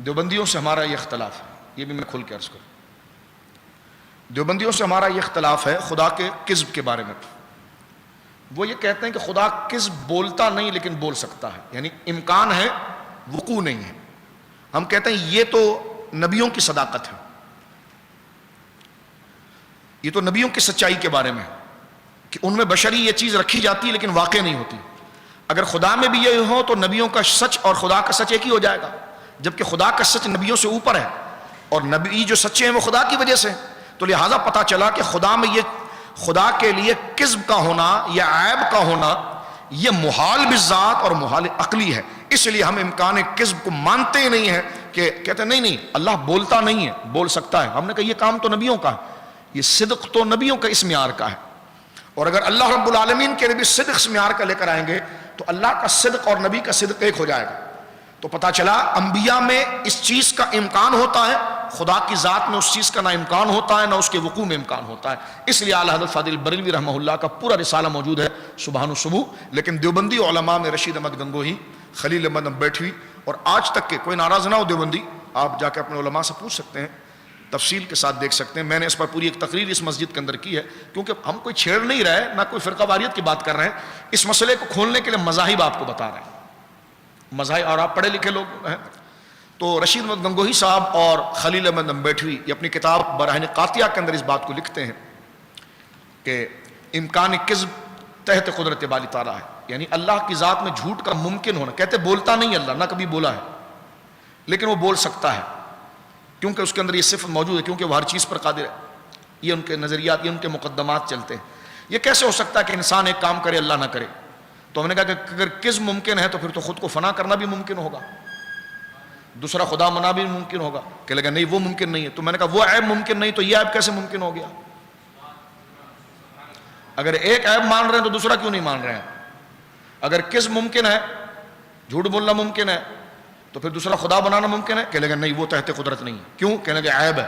دیوبندیوں سے ہمارا یہ اختلاف ہے، یہ بھی میں کھل کے عرض کروں، دیوبندیوں سے ہمارا یہ اختلاف ہے خدا کے کذب کے بارے میں۔ وہ یہ کہتے ہیں کہ خدا کذب بولتا نہیں لیکن بول سکتا ہے، یعنی امکان ہے، وقوع نہیں ہے۔ ہم کہتے ہیں یہ تو نبیوں کی صداقت ہے، یہ تو نبیوں کی سچائی کے بارے میں کہ ان میں بشری یہ چیز رکھی جاتی ہے لیکن واقع نہیں ہوتی۔ اگر خدا میں بھی یہ ہو تو نبیوں کا سچ اور خدا کا سچ ایک ہی ہو جائے گا، جبکہ خدا کا سچ نبیوں سے اوپر ہے اور نبی جو سچے ہیں وہ خدا کی وجہ سے۔ تو لہٰذا پتہ چلا کہ خدا میں یہ، خدا کے لیے کذب کا ہونا یا عیب کا ہونا یہ محال بالذات اور محال عقلی ہے، اس لیے ہم امکان کذب کو مانتے ہی نہیں ہیں، کہ کہتے ہیں نہیں اللہ بولتا نہیں ہے، بول سکتا ہے۔ ہم نے کہا یہ کام تو نبیوں کا ہے، یہ صدق تو نبیوں کا اس معیار کا ہے، اور اگر اللہ رب العالمین کے نبی صدق اس معیار کا لے کر آئیں گے تو اللہ کا صدق اور نبی کا صدق ایک ہو جائے گا۔ تو پتہ چلا انبیاء میں اس چیز کا امکان ہوتا ہے، خدا کی ذات میں اس چیز کا نہ امکان ہوتا ہے نہ اس کے وقوع میں امکان ہوتا ہے۔ اس لیے اعلیٰ حضرت فاضل بریلوی رحمہ اللہ کا پورا رسالہ موجود ہے سبحان الصبح، لیکن دیوبندی علماء میں رشید احمد گنگوہی، خلیل احمد بیٹھوی، اور آج تک کے کوئی ناراض نہ ہو دیوبندی، آپ جا کے اپنے علماء سے پوچھ سکتے ہیں، تفصیل کے ساتھ دیکھ سکتے ہیں۔ میں نے اس پر پوری ایک تقریر اس مسجد کے اندر کی ہے، کیونکہ ہم کوئی چھیڑ نہیں رہے، نہ کوئی فرقہ واریت کی بات کر رہے ہیں، اس مسئلے کو کھولنے کے لیے مذاہب آپ کو بتا رہے ہیں، مذاہب، اور آپ پڑھے لکھے لوگ ہیں۔ تو رشید احمد گنگوہی صاحب اور خلیل احمد بیٹھوی یہ اپنی کتاب براہین قاطعہ کے اندر اس بات کو لکھتے ہیں کہ امکان کذب تحت قدرت باری تعالیٰ ہے، یعنی اللہ کی ذات میں جھوٹ کا ممکن ہونا۔ کہتے بولتا نہیں اللہ، نہ کبھی بولا ہے، لیکن وہ بول سکتا ہے کیونکہ اس کے اندر یہ صفت موجود ہے، کیونکہ وہ ہر چیز پر قادر ہے۔ یہ ان کے نظریات، یہ ان کے مقدمات چلتے ہیں۔ یہ کیسے ہو سکتا ہے کہ انسان ایک کام کرے اللہ نہ کرے؟ تو ہم نے کہا کہ اگر کذب ممکن ہے تو پھر تو خود کو فنا کرنا بھی ممکن ہوگا، دوسرا خدا منا بھی ممکن ہوگا۔ کہ لگا نہیں وہ ممکن نہیں ہے، تو میں نے کہا وہ عیب ممکن نہیں تو یہ عیب کیسے ممکن ہو گیا؟ اگر ایک عیب مان رہے ہیں تو دوسرا کیوں نہیں مان رہے ہیں؟ اگر کذب ممکن ہے، جھوٹ بولنا ممکن ہے، تو پھر دوسرا خدا بنانا ممکن ہے؟ کہنے لگا نہیں وہ تحت قدرت نہیں ہے۔ کیوں؟ کہنے لگا عیب ہے۔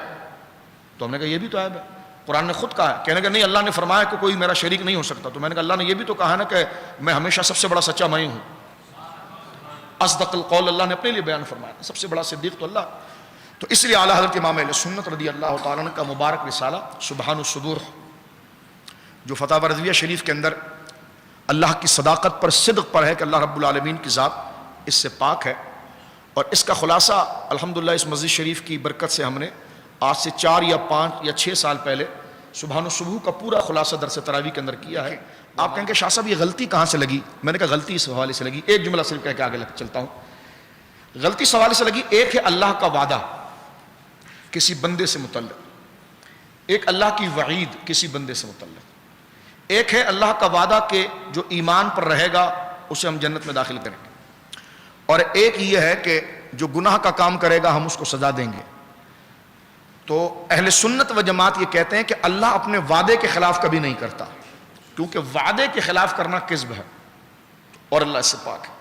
تو ہم نے کہا یہ بھی تو عیب ہے، قرآن نے خود کہا ہے۔ کہنے لگا نہیں اللہ نے فرمایا کہ کوئی میرا شریک نہیں ہو سکتا۔ تو میں نے کہا اللہ نے یہ بھی تو کہا ہے نا کہ میں ہمیشہ سب سے بڑا سچا میں ہوں، اصدق القول اللہ نے اپنے لیے بیان فرمایا، سب سے بڑا صدیق تو اللہ۔ تو اس لیے اعلیٰ حضرت امام اہل سنت رضی اللہ تعالیٰ عنہ کا مبارک رسالہ سبحان الصدور، جو فتاوی رضویہ شریف کے اندر اللہ کی صداقت پر، صدق پر ہے کہ اللہ رب العالمین کی ذات اس سے پاک ہے، اور اس کا خلاصہ الحمدللہ اس مسجد شریف کی برکت سے ہم نے آج سے 4 یا 5 یا 6 سال پہلے سبحان الصبح کا پورا خلاصہ درس تراویح کے اندر کیا ہے۔ آپ کہیں کہ شاہ صاحب یہ غلطی کہاں سے لگی؟ میں نے کہا غلطی اس حوالے سے لگی، ایک جملہ صرف کہہ کے آگے چلتا ہوں۔ غلطی اس حوالے سے لگی، ایک ہے اللہ کا وعدہ کسی بندے سے متعلق، ایک اللہ کی وعید کسی بندے سے متعلق، ایک ہے اللہ کا وعدہ کہ جو ایمان پر رہے گا اسے ہم جنت میں داخل کریں گے، اور ایک یہ ہے کہ جو گناہ کا کام کرے گا ہم اس کو سزا دیں گے۔ تو اہل سنت و جماعت یہ کہتے ہیں کہ اللہ اپنے وعدے کے خلاف کبھی نہیں کرتا، کیونکہ وعدے کے خلاف کرنا کذب ہے اور اللہ اس سے پاک ہے۔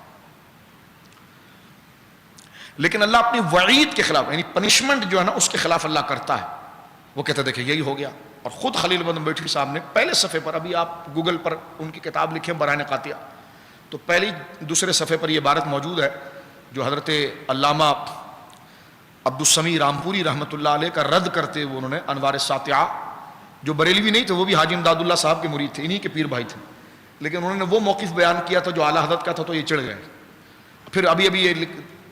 لیکن اللہ اپنی وعید کے خلاف، یعنی پنشمنٹ جو ہے نا اس کے خلاف اللہ کرتا ہے۔ وہ کہتے دیکھیں یہی ہو گیا، اور خود خلیل احمد بیٹھوی صاحب نے پہلے صفحے پر، ابھی آپ گوگل پر ان کی کتاب لکھیں براہین قاطعہ، تو پہلی دوسرے صفحے پر یہ عبارت موجود ہے جو حضرت علامہ عبدالسمیع رامپوری رحمۃ اللہ علیہ کا رد کرتے ہوئے انہوں نے انوار الساطعہ، جو بریلوی نہیں تھے وہ بھی حاجی امداد اللہ صاحب کے مرید تھے، انہی کے پیر بھائی تھے، لیکن انہوں نے وہ موقف بیان کیا تھا جو اعلیٰ حضرت کا تھا تو یہ چڑھ گئے۔ پھر ابھی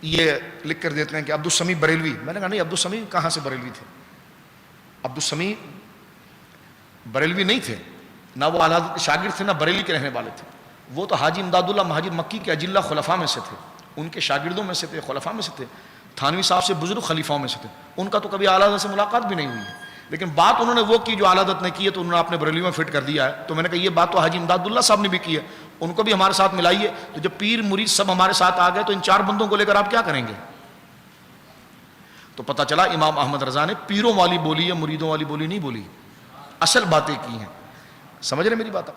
یہ لکھ کر دیتے ہیں کہ عبدالسمیع بریلوی۔ میں نے کہا نہیں عبدالسمیع کہاں سے بریلوی تھے؟ عبدالسمیع بریلوی نہیں تھے، نہ وہ اعلیٰ حضرت کے شاگرد تھے نہ بریلی کے رہنے والے تھے، وہ تو حاجی امداد اللہ مہاجر مکی کے اجلہ خلفاء میں سے تھے، ان کے شاگردوں میں سے تھے، خلفاء میں سے تھے، تھانوی صاحب سے بزرگ خلیفاؤں میں سے تھے۔ ان کا تو کبھی اعلیٰ حضرت سے ملاقات بھی نہیں ہوئی ہے، لیکن بات انہوں نے وہ کی جو اعلیٰ حضرت نے کی ہے، تو انہوں نے اپنے بریلی میں فٹ کر دیا ہے۔ تو میں نے کہا یہ بات تو حاجی امداد اللہ صاحب نے بھی کی ہے، ان کو بھی ہمارے ساتھ ملائیے۔ تو جب پیر مرید سب ہمارے ساتھ آ گئے تو ان 4 بندوں کو لے کر آپ کیا کریں گے؟ تو پتہ چلا امام احمد رضا نے پیروں والی بولی ہے، مریدوں والی بولی نہیں بولی، اصل باتیں کی ہیں۔ سمجھ رہے میری بات؟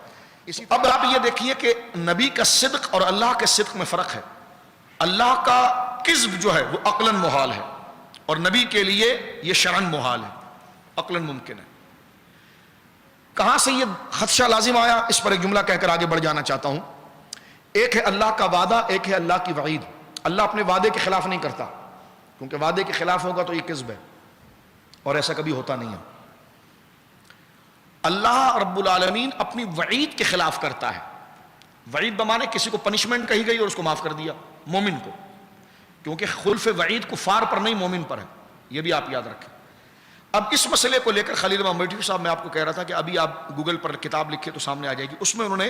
اب آپ یہ دیکھیے کہ نبی کا صدق اور اللہ کے صدق میں فرق ہے۔ اللہ کا کذب جو ہے وہ عقلاً محال ہے، اور نبی کے لیے یہ شرعاً محال ہے، عقلاً ممکن ہے۔ کہاں سے یہ خدشہ لازم آیا؟ اس پر ایک جملہ کہہ کر آگے بڑھ جانا چاہتا ہوں۔ ایک ہے اللہ کا وعدہ، ایک ہے اللہ کی وعید۔ اللہ اپنے وعدے کے خلاف نہیں کرتا، کیونکہ وعدے کے خلاف ہوگا تو یہ کذب ہے، اور ایسا کبھی ہوتا نہیں ہے۔ اللہ رب العالمین اپنی وعید کے خلاف کرتا ہے۔ وعید بمانے کسی کو پنشمنٹ کہی گئی اور اس کو معاف کر دیا، مومن کو، کیونکہ خلف وعید کفار پر نہیں مومن پر ہے، یہ بھی آپ یاد رکھیں۔ اب اس مسئلے کو لے کر خلیل محمدی صاحب، میں آپ کو کہہ رہا تھا کہ ابھی آپ گوگل پر کتاب لکھے تو سامنے آ جائے گی، اس میں انہوں نے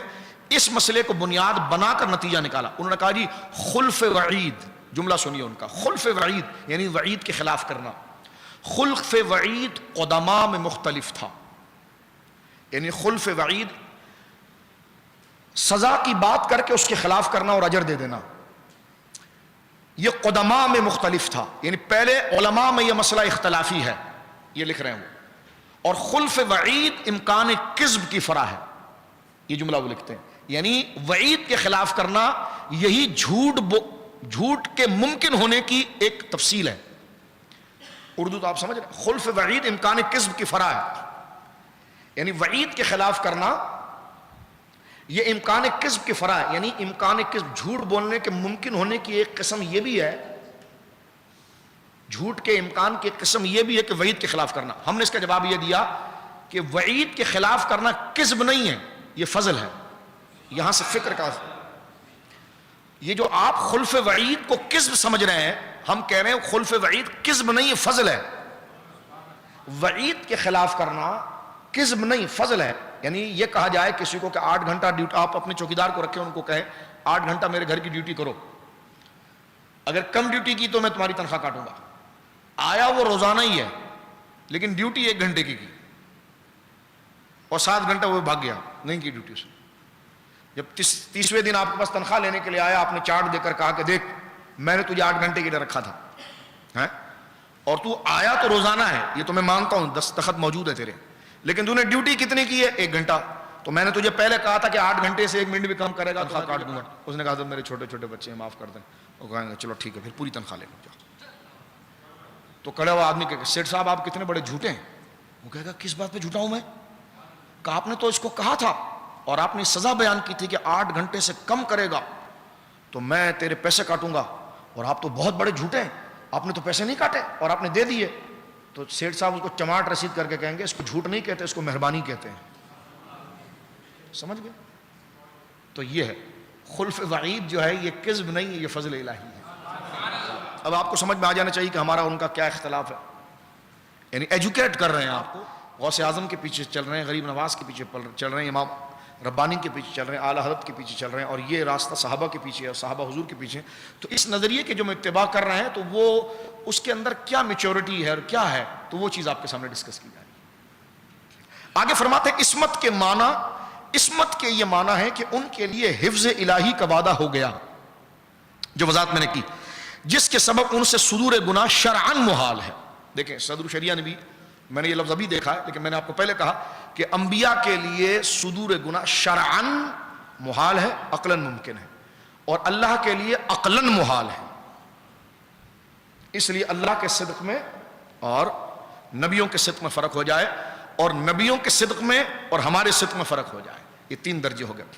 اس مسئلے کو بنیاد بنا کر نتیجہ نکالا۔ انہوں نے کہا جی خلف وعید، جملہ سنیے ان کا، خلف وعید یعنی وعید کے خلاف کرنا۔ خلف وعید قدماء میں مختلف تھا، یعنی خلف وعید سزا کی بات کر کے اس کے خلاف کرنا اور اجر دے دینا، یہ قدماء میں مختلف تھا، یعنی پہلے علماء میں یہ مسئلہ اختلافی ہے، یہ لکھ رہے ہیں وہ۔ اور خلف وعید امکان کذب کی فرع ہے، یہ جملہ وہ لکھتے ہیں، یعنی وعید کے خلاف کرنا یہی جھوٹ کے ممکن ہونے کی ایک تفصیل ہے۔ اردو تو آپ سمجھ رہے ہیں، خلف وعید امکان کذب کی فرع ہے، یعنی وعید کے خلاف کرنا یہ امکان کذب کی فرع ہے، یعنی امکان کذب، جھوٹ بولنے کے ممکن ہونے کی ایک قسم یہ بھی ہے، جھوٹ کے امکان کی ایک قسم یہ بھی ہے کہ وعید کے خلاف کرنا۔ ہم نے اس کا جواب یہ دیا کہ وعید کے خلاف کرنا کذب نہیں ہے، یہ فضل ہے۔ یہاں سے فکر کا، یہ جو آپ خلف وعید کو کذب سمجھ رہے ہیں، ہم کہہ رہے ہیں خلف وعید کذب نہیں ہے، فضل ہے۔ وعید کے خلاف کرنا کذب نہیں، فضل ہے۔ یعنی یہ کہا جائے کسی کو کہ 8 گھنٹہ ڈیوٹی، آپ اپنے چوکیدار کو رکھیں، ان کو کہیں 8 گھنٹہ میرے گھر کی ڈیوٹی کرو، اگر کم ڈیوٹی کی تو میں تمہاری تنخواہ کاٹوں گا۔ آیا وہ روزانہ ہی ہے لیکن ڈیوٹی 1 گھنٹے کی اور 7 گھنٹہ وہ بھاگ گیا، نہیں کی ڈیوٹی سے۔ جب 30ویں دن آپ کے پاس تنخواہ لینے کے لیے آیا، آپ نے چارٹ دے کر کہا کہ دیکھ میں نے تجھے 8 گھنٹے کے لیے رکھا تھا، اور تو آیا تو روزانہ ہے، یہ تو میں مانتا ہوں، دستخط موجود ہے تیرے، لیکن تو نے ڈیوٹی کتنی کی ہے؟ 1 گھنٹہ، تو میں نے تجھے پہلے کہا تھا کہ 8 گھنٹے سے 1 منٹ بھی کم کرے گا تو کاٹ دوں گا۔ اس نے کہا تو میرے چھوٹے چھوٹے بچے ہیں، معاف کر دیں۔ وہ کہیں گے چلو ٹھیک ہے، پھر پوری تنخواہ لے لو۔ تو کھڑے ہوا آدمی کہ سیٹھ صاحب آپ کتنے بڑے جھوٹے ہیں۔ وہ کہے گا کس بات پہ جھوٹا ہوں میں؟ کہا آپ نے تو اس کو کہا تھا اور آپ نے سزا بیان کی تھی کہ 8 گھنٹے سے کم کرے گا تو میں تیرے پیسے کاٹوں گا، اور آپ تو بہت بڑے جھوٹے ہیں، آپ نے تو پیسے نہیں کاٹے اور آپ نے دے دیے۔ تو سیٹھ صاحب اس کو چماٹ رسید کر کے کہیں گے اس کو جھوٹ نہیں کہتے، اس کو مہربانی کہتے ہیں۔ سمجھ گئے؟ تو یہ ہے خلف وعید جو ہے، یہ کذب نہیں ہے، یہ فضل الہی ہے۔ اب آپ کو سمجھ میں آ جانا چاہیے کہ ہمارا ان کا کیا اختلاف ہے، یعنی ایجوکیٹ کر رہے ہیں آپ کو، غوث اعظم کے پیچھے چل رہے ہیں، غریب نواز کے پیچھے چل رہے ہیں، امام ربانی کے پیچھے چل رہے ہیں، اعلیٰ حضرت کے پیچھے چل رہے ہیں، اور یہ راستہ صحابہ کے پیچھے ہے، صحابہ حضور کے پیچھے۔ تو اس نظریے کے جو ہم اتباع کر رہے ہیں تو وہ اس کے اندر کیا میچورٹی ہے اور کیا ہے، تو وہ چیز آپ کے سامنے ڈسکس کی جائے گی۔ آگے فرماتے ہیں عصمت کے معنی، عصمت کے یہ معنی ہے کہ ان کے لیے حفظ الہی کا وعدہ ہو گیا، جو وضاحت میں نے کی، جس کے سبب ان سے صدور گناہ شرعاً محال ہے۔ دیکھیں صدر شریعہ نے بھی، میں نے یہ لفظ ابھی دیکھا ہے لیکن میں نے آپ کو پہلے کہا کہ انبیاء کے لیے صدور گناہ شرعاً محال ہے، عقلاً ممکن ہے، اور اللہ کے لیے عقلاً محال ہے۔ اس لیے اللہ کے صدق میں اور نبیوں کے صدق میں فرق ہو جائے، اور نبیوں کے صدق میں اور ہمارے صدق میں فرق ہو جائے، یہ 3 درجے ہو گئے۔